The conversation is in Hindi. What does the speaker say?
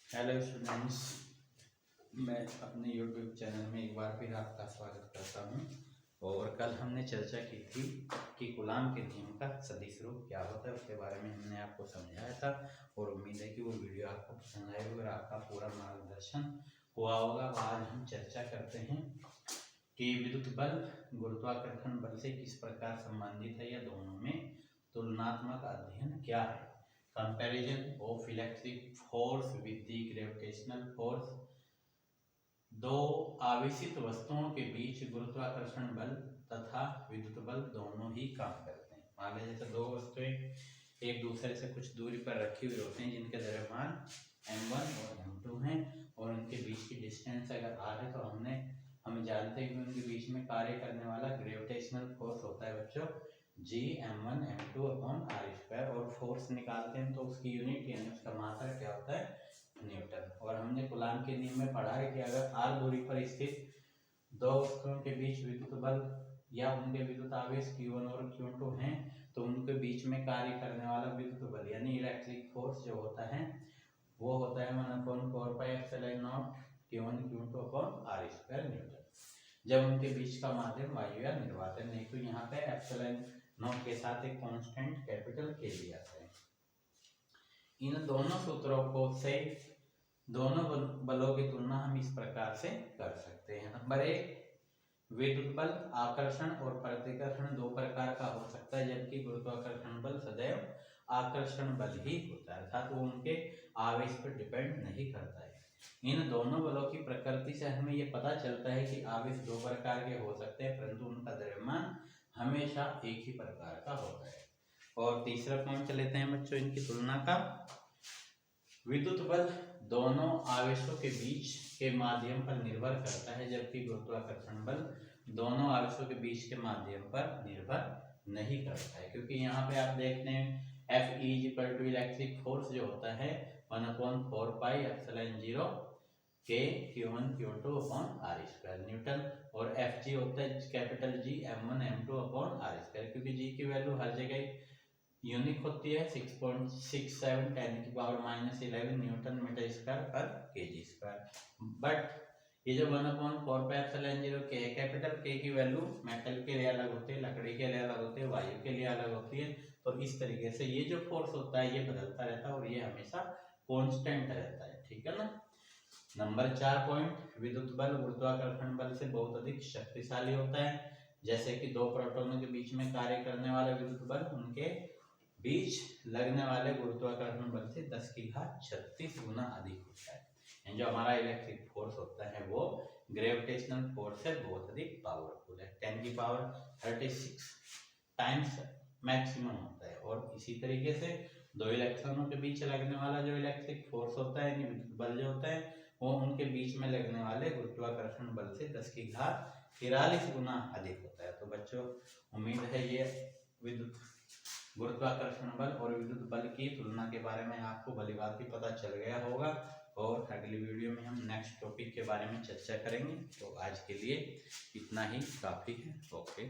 हेलो स्टूडेंट्स, मैं अपने यूट्यूब चैनल में एक बार फिर आपका स्वागत करता हूं। और कल हमने चर्चा की थी कि कूलाम के नियम का सदिश रूप क्या होता है, उसके बारे में हमने आपको समझाया था। और उम्मीद है कि वो वीडियो आपको पसंद आई होगी और आपका पूरा मार्गदर्शन हुआ होगा। आज हम चर्चा करते हैं कि विद्युत बल गुरुत्वाकर्षण बल से किस प्रकार संबंधित है या दोनों में तुलनात्मक अध्ययन क्या है। Comparison of electric force with the gravitational force। दो आवेशित वस्तुओं के बीच गुरुत्वाकर्षण बल तथा विद्युत बल दोनों ही काम करते हैं। मान लीजिए जैसे दो वस्तुएं एक दूसरे से कुछ दूरी पर रखी हुई होती हैं जिनके द्रव्यमान m1 और m2 हैं और उनके बीच की डिस्टेंस अगर r है तो हम जानते हैं कि उनके बीच में कार्य करने वाला ग्रेविटेशनल फोर्स होता है बच्चों G m1 m2 upon r square. और फोर्स निकालते हैं तो उसकी यूनिट यानी उसका मात्रक क्या होता है, न्यूटन। और हमने कूलाम के नियम में पढ़ा है कि अगर r दूरी पर स्थित दो वस्तुओं के बीच विद्युत बल या उनके विद्युत आवेश Q1 और Q2 हैं तो उनके बीच में कार्य करने वाला विद्युत बल यानी इलेक्ट्रिक फोर्स जो होता है वो होता है 1/4πε0 Q1 Q2 upon r square Newton. जब उनके बीच का माध्यम वायु या निर्वात है, नहीं तो यहाँ पे एप्सिलॉन नॉट के साथ एक कांस्टेंट कैपिटल के दिया है। इन दोनों सूत्रों को से दोनों बलों की तुलना हम इस प्रकार से कर सकते हैं। नंबर 1, विद्युत बल आकर्षण और प्रतिकर्षण दो प्रकार का हो सकता है, जबकि गुरुत्वाकर्षण बल सदैव आकर्षण बल ही होता है, अर्थात वो उनके आवेश पर डिपेंड नहीं करता है। इन दोनों बलों की प्रकृति से हमें ये पता चलता है कि आवेश दो प्रकार के हो सकते हैं परंतु उनका द्रव्यमान हमेशा एक ही प्रकार का होता है। और तीसरा पॉइंट लेते हैं बच्चों इनकी तुलना का। विद्युत बल दोनों आवेशों के बीच के माध्यम पर निर्भर करता है, जबकि गुरुत्वाकर्षण बल दोनों आवेशों के बीच के माध्यम पर निर्भर नहीं करता है। क्योंकि यहाँ पे आप देखते हैं F इज इलेक्ट्रिक फोर्स जो होता है 1/4πε0 K Q1 Q2 upon r square Newton. और Fg होता है capital G m1 m2 upon r square, क्योंकि G की वैल्यू हर जगह यूनिक होती है 6.67 10⁻11 न्यूटन मीटर स्क्वायर पर kg स्क्वायर। बट ये जो 1/4πε0 K कैपिटल K की वैल्यू मेटल के लिए अलग होती है, लकड़ी के लिए अलग होती है, वायु के लिए अलग होती है। तो इस तरीके से ये जो फोर्स होता है ये बदलता रहता है और ये हमेशा कांस्टेंट रहता है, ठीक है ना। नंबर 4 पॉइंट, विद्युत बल गुरुत्वाकर्षण बल से बहुत अधिक शक्तिशाली होता है। जैसे कि दो प्रोटॉनों के बीच में कार्य करने वाला विद्युत बल उनके बीच लगने वाले गुरुत्वाकर्षण बल से 10⁻36 गुना अधिक होता है। जो हमारा इलेक्ट्रिक फोर्स होता है वो ग्रेविटेशनल फोर्स से बहुत अधिक पावरफुल है, 10⁻36 टाइम्स मैक्सिमम होता है। और इसी तरीके से दो इलेक्ट्रॉनों के बीच लगने वाला जो इलेक्ट्रिक फोर्स होता है विद्युत बल जो होता है वो उनके बीच में लगने वाले गुरुत्वाकर्षण बल से 10⁻43 गुना अधिक होता है। तो बच्चों उम्मीद है ये विद्युत गुरुत्वाकर्षण बल और विद्युत बल की तुलना के बारे में आपको भलीभांति पता चल गया होगा। और अगली वीडियो में हम नेक्स्ट टॉपिक के बारे में चर्चा करेंगे। तो आज के लिए इतना ही काफ़ी है। ओके।